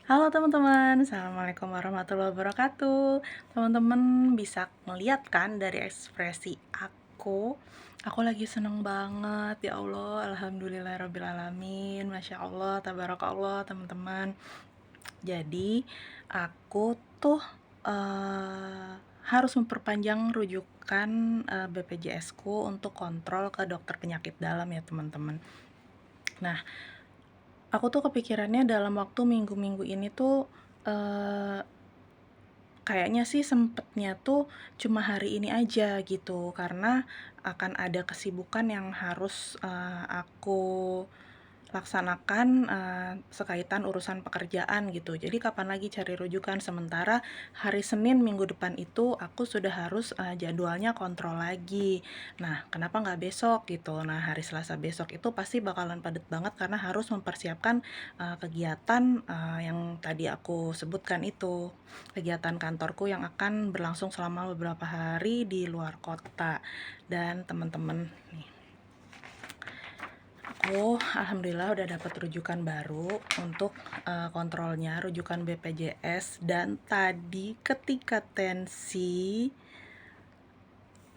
Halo teman-teman, Assalamualaikum warahmatullahi wabarakatuh. Teman-teman bisa melihat kan dari ekspresi aku lagi seneng banget, ya Allah, alhamdulillahirrabbilalamin, Masya Allah, tabarakallah teman-teman. Jadi, aku tuh harus memperpanjang rujukan BPJS ku untuk kontrol ke dokter penyakit dalam ya teman-teman. Nah, aku tuh kepikirannya dalam waktu minggu-minggu ini tuh, eee, kayaknya sih sempetnya tuh cuma hari ini aja gitu, karena akan ada kesibukan yang harus, aku laksanakan, sekaitan urusan pekerjaan gitu. Jadi kapan lagi cari rujukan, sementara hari Senin minggu depan itu aku sudah harus, jadwalnya kontrol lagi. Nah, kenapa nggak besok gitu? Nah, hari Selasa besok itu pasti bakalan padat banget karena harus mempersiapkan, kegiatan, yang tadi aku sebutkan itu, kegiatan kantorku yang akan berlangsung selama beberapa hari di luar kota. Dan teman-teman nih, aku alhamdulillah udah dapat rujukan baru untuk, kontrolnya, rujukan BPJS, dan tadi ketika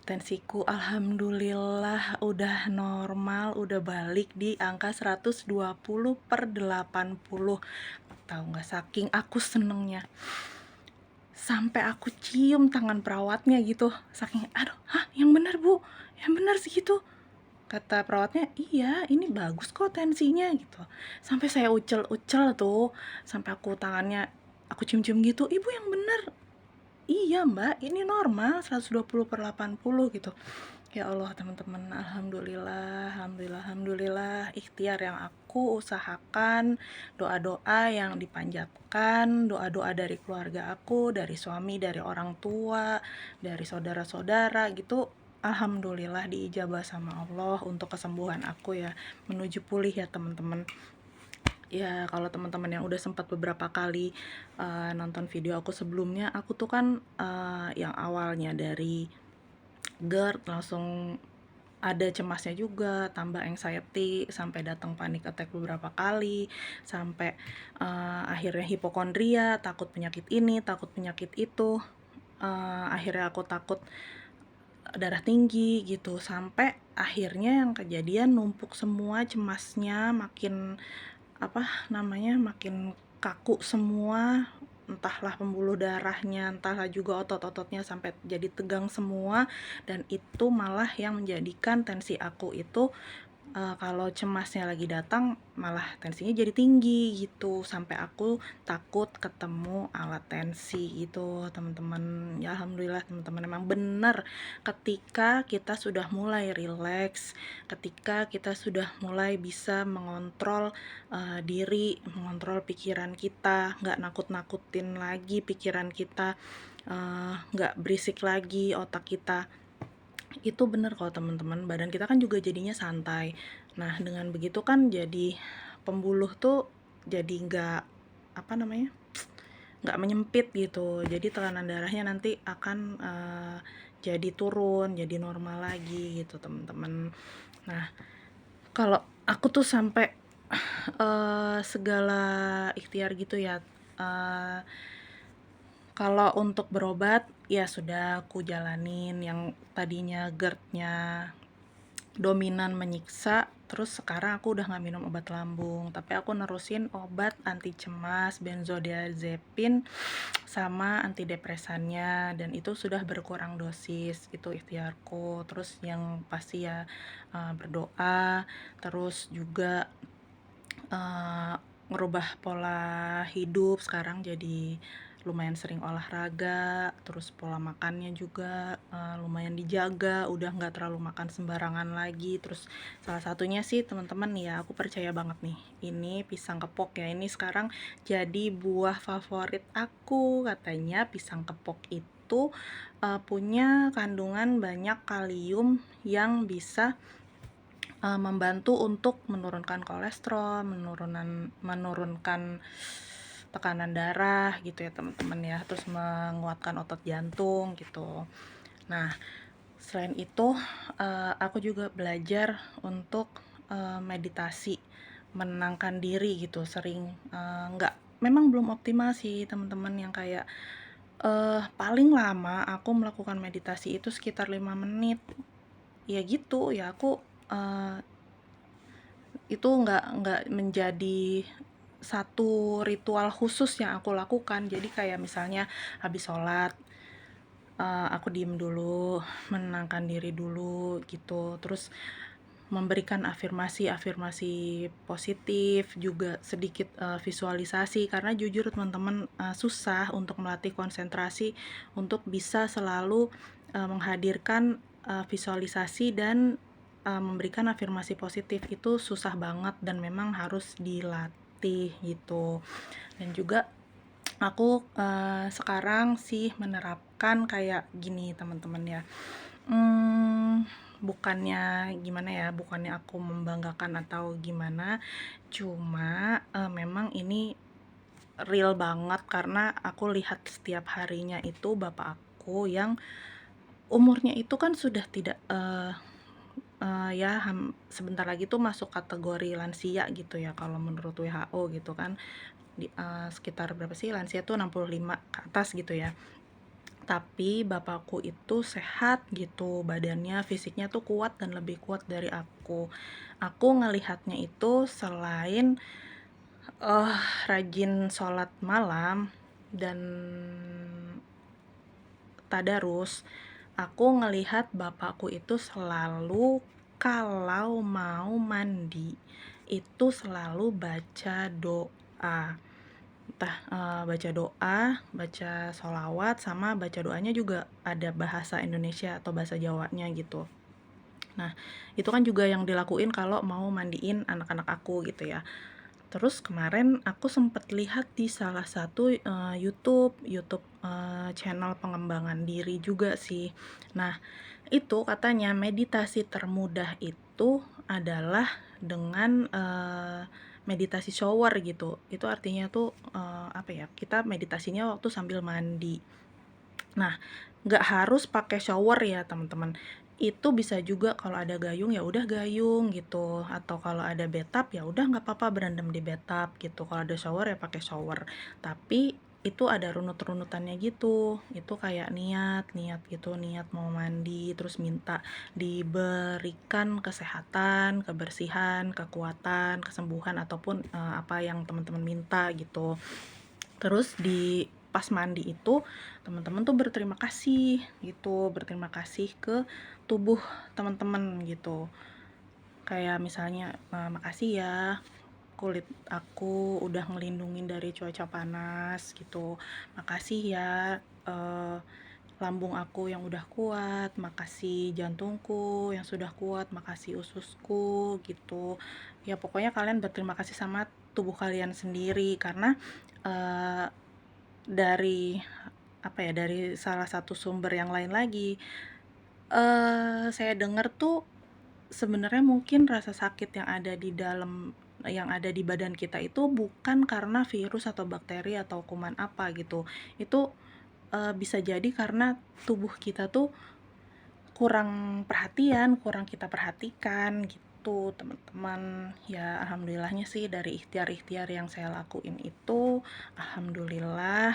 tensiku alhamdulillah udah normal, udah balik di angka 120/80. Tahu nggak, saking aku senengnya, sampai aku cium tangan perawatnya gitu, saking, "Aduh, hah, yang bener Bu, yang bener segitu?" Kata perawatnya, "Iya, ini bagus kok tensinya," gitu. Sampai saya ucel-ucel tuh, sampai aku tangannya aku cium-cium gitu, "Ibu yang bener." "Iya Mbak, ini normal 120/80," gitu. Ya Allah teman-teman, alhamdulillah, alhamdulillah, alhamdulillah, ikhtiar yang aku usahakan, doa-doa yang dipanjatkan, doa-doa dari keluarga aku, dari suami, dari orang tua, dari saudara-saudara gitu, alhamdulillah diijabah sama Allah untuk kesembuhan aku ya, menuju pulih ya teman-teman. Ya, kalau teman-teman yang udah sempat beberapa kali, nonton video aku sebelumnya, aku tuh kan, yang awalnya dari GERD langsung ada cemasnya juga, tambah anxiety, sampai datang panic attack beberapa kali, sampai, akhirnya hipokondria, takut penyakit ini, takut penyakit itu, akhirnya aku takut darah tinggi gitu, sampai akhirnya yang kejadian numpuk semua cemasnya, makin apa namanya, makin kaku semua, entahlah pembuluh darahnya, entahlah juga otot-ototnya sampai jadi tegang semua, dan itu malah yang menjadikan tensi aku itu, kalau cemasnya lagi datang malah tensinya jadi tinggi gitu, sampai aku takut ketemu alat tensi gitu teman-teman. Ya alhamdulillah teman-teman, emang bener ketika kita sudah mulai rileks, ketika kita sudah mulai bisa mengontrol, diri, mengontrol pikiran kita, nggak nakut-nakutin lagi pikiran kita, nggak berisik lagi otak kita, itu bener kok teman-teman, badan kita kan juga jadinya santai. Nah, dengan begitu kan jadi pembuluh tuh jadi nggak, apa namanya, nggak menyempit gitu. Jadi tekanan darahnya nanti akan, jadi turun, jadi normal lagi gitu teman-teman. Nah, kalau aku tuh sampai, segala ikhtiar gitu ya, eee kalau untuk berobat, ya sudah aku jalanin yang tadinya GERD-nya dominan menyiksa, terus sekarang aku udah nggak minum obat lambung, tapi aku nerusin obat anti cemas, benzodiazepin, sama antidepresannya, dan itu sudah berkurang dosis, itu ikhtiarku. Terus yang pasti ya, berdoa, terus juga, eee, ngerubah pola hidup, sekarang jadi lumayan sering olahraga, terus pola makannya juga, lumayan dijaga, udah nggak terlalu makan sembarangan lagi. Terus salah satunya sih teman-teman ya, aku percaya banget nih, ini pisang kepok ya, ini sekarang jadi buah favorit aku. Katanya pisang kepok itu, punya kandungan banyak kalium yang bisa, membantu untuk menurunkan kolesterol, menurunkan tekanan darah gitu ya teman-teman ya, terus menguatkan otot jantung gitu. Nah, selain itu, aku juga belajar untuk, meditasi, menenangkan diri gitu, sering, nggak memang belum optimal sih teman-teman, yang kayak paling lama aku melakukan meditasi itu sekitar 5 menit. Ya gitu, ya aku itu nggak menjadi satu ritual khusus yang aku lakukan. Jadi kayak misalnya habis sholat, aku diem dulu, menenangkan diri dulu gitu, terus memberikan afirmasi positif, juga sedikit visualisasi, karena jujur teman-teman, susah untuk melatih konsentrasi untuk bisa selalu menghadirkan visualisasi dan memberikan afirmasi positif. Itu susah banget dan memang harus dilatih gitu. Dan juga aku sekarang sih menerapkan kayak gini teman-teman ya, bukannya gimana ya, bukannya aku membanggakan atau gimana, cuma memang ini real banget karena aku lihat setiap harinya itu bapak aku yang umurnya itu kan sudah tidak ya sebentar lagi tuh masuk kategori lansia gitu ya kalau menurut WHO gitu kan. Sekitar berapa sih lansia tuh 65 ke atas gitu ya. Tapi bapakku itu sehat gitu, badannya, fisiknya tuh kuat dan lebih kuat dari aku. Aku ngelihatnya itu selain rajin sholat malam dan tadarus, aku ngelihat bapakku itu selalu kalau mau mandi itu selalu baca doa. Entah baca doa, baca sholawat, sama baca doanya juga ada bahasa Indonesia atau bahasa Jawanya gitu. Nah, itu kan juga yang dilakuin kalau mau mandiin anak-anak aku gitu ya. Terus kemarin aku sempat lihat di salah satu YouTube channel pengembangan diri juga sih. Nah, itu katanya meditasi termudah itu adalah dengan meditasi shower gitu. Itu artinya tuh apa ya? Kita meditasinya waktu sambil mandi. Nah, nggak harus pakai shower ya teman-teman. Itu bisa juga kalau ada gayung ya udah gayung gitu, atau kalau ada bathtub ya udah nggak apa-apa berendam di bathtub gitu. Kalau ada shower ya pakai shower. Tapi itu ada runut-runutannya gitu. Itu kayak niat gitu, niat mau mandi, terus minta diberikan kesehatan, kebersihan, kekuatan, kesembuhan ataupun apa yang teman-teman minta gitu. Terus di pas mandi itu teman-teman tuh berterima kasih gitu, berterima kasih ke tubuh teman-teman gitu. Kayak misalnya makasih ya kulit aku udah ngelindungin dari cuaca panas gitu. Makasih ya eh, lambung aku yang udah kuat, makasih jantungku yang sudah kuat, makasih ususku gitu. Ya pokoknya kalian berterima kasih sama tubuh kalian sendiri, karena eh, dari apa ya, dari salah satu sumber yang lain lagi, saya dengar tuh sebenarnya mungkin rasa sakit yang ada di badan kita itu bukan karena virus atau bakteri atau kuman apa gitu. Itu bisa jadi karena tubuh kita tuh kurang perhatian, kurang kita perhatikan gitu teman-teman. Ya alhamdulillahnya sih dari ikhtiar-ikhtiar yang saya lakuin itu, alhamdulillah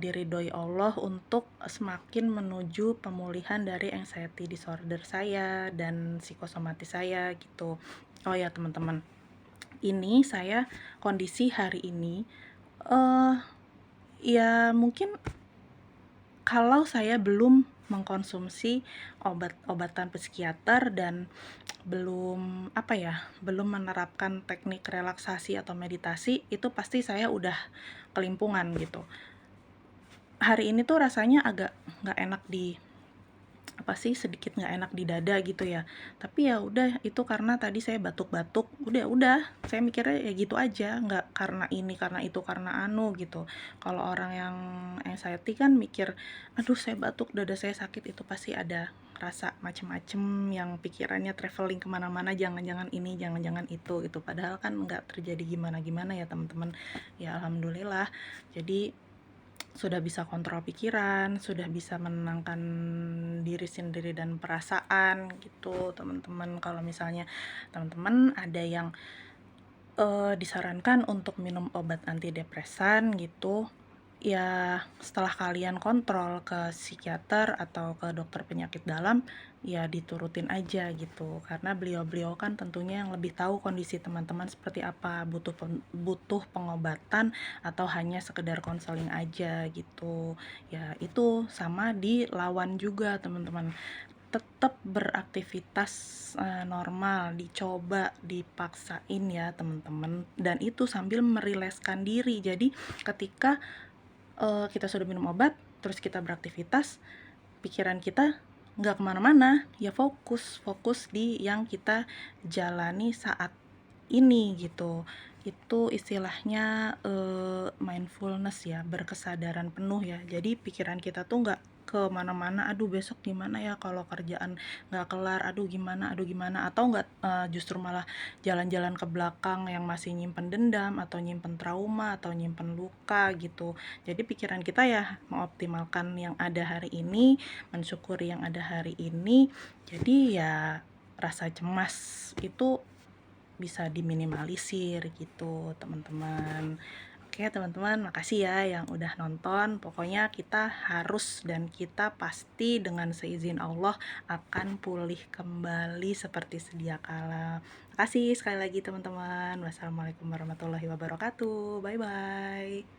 diridhoi Allah untuk semakin menuju pemulihan dari anxiety disorder saya dan psikosomatis saya gitu. Oh ya teman-teman, ini saya kondisi hari ini eh ya mungkin kalau saya belum mengkonsumsi obat-obatan psikiater dan belum apa ya, belum menerapkan teknik relaksasi atau meditasi, itu pasti saya udah kelimpungan gitu. Hari ini tuh rasanya agak nggak enak di apa sih, sedikit nggak enak di dada gitu ya. Tapi ya udah, itu karena tadi saya batuk-batuk, udah saya mikirnya ya gitu aja, nggak karena ini karena itu karena anu gitu. Kalau orang yang anxiety kan mikir, aduh saya batuk, dada saya sakit, itu pasti ada rasa macem-macem yang pikirannya traveling kemana-mana, jangan-jangan ini, jangan-jangan itu gitu. Padahal kan nggak terjadi gimana-gimana ya teman-teman. Ya alhamdulillah. Jadi sudah bisa kontrol pikiran, sudah bisa menenangkan diri sendiri dan perasaan gitu teman-teman. Kalau misalnya teman-teman ada yang Disarankan untuk minum obat antidepresan gitu, ya setelah kalian kontrol ke psikiater atau ke dokter penyakit dalam, ya diturutin aja gitu. Karena beliau-beliau kan tentunya yang lebih tahu kondisi teman-teman seperti apa, butuh pengobatan atau hanya sekedar konseling aja gitu. Ya itu sama dilawan juga teman-teman. Tetap beraktivitas, normal, dicoba, dipaksain ya teman-teman, dan itu sambil merilekskan diri. Jadi ketika, kita sudah minum obat, terus kita beraktivitas, pikiran kita nggak kemana-mana, ya fokus fokus di yang kita jalani saat ini gitu. Itu istilahnya, mindfulness ya, berkesadaran penuh ya. Jadi pikiran kita tuh nggak kemana-mana, "Aduh besok gimana ya kalau kerjaan nggak kelar, aduh gimana," atau nggak, justru malah jalan-jalan ke belakang yang masih nyimpen dendam, atau nyimpen trauma, atau nyimpen luka gitu. Jadi pikiran kita ya mengoptimalkan yang ada hari ini, mensyukuri yang ada hari ini, jadi ya rasa cemas itu bisa diminimalisir gitu teman-teman. Oke teman-teman, makasih ya yang udah nonton. Pokoknya kita harus dan kita pasti dengan seizin Allah akan pulih kembali seperti sedia kala. Makasih sekali lagi teman-teman. Wassalamualaikum warahmatullahi wabarakatuh. Bye bye.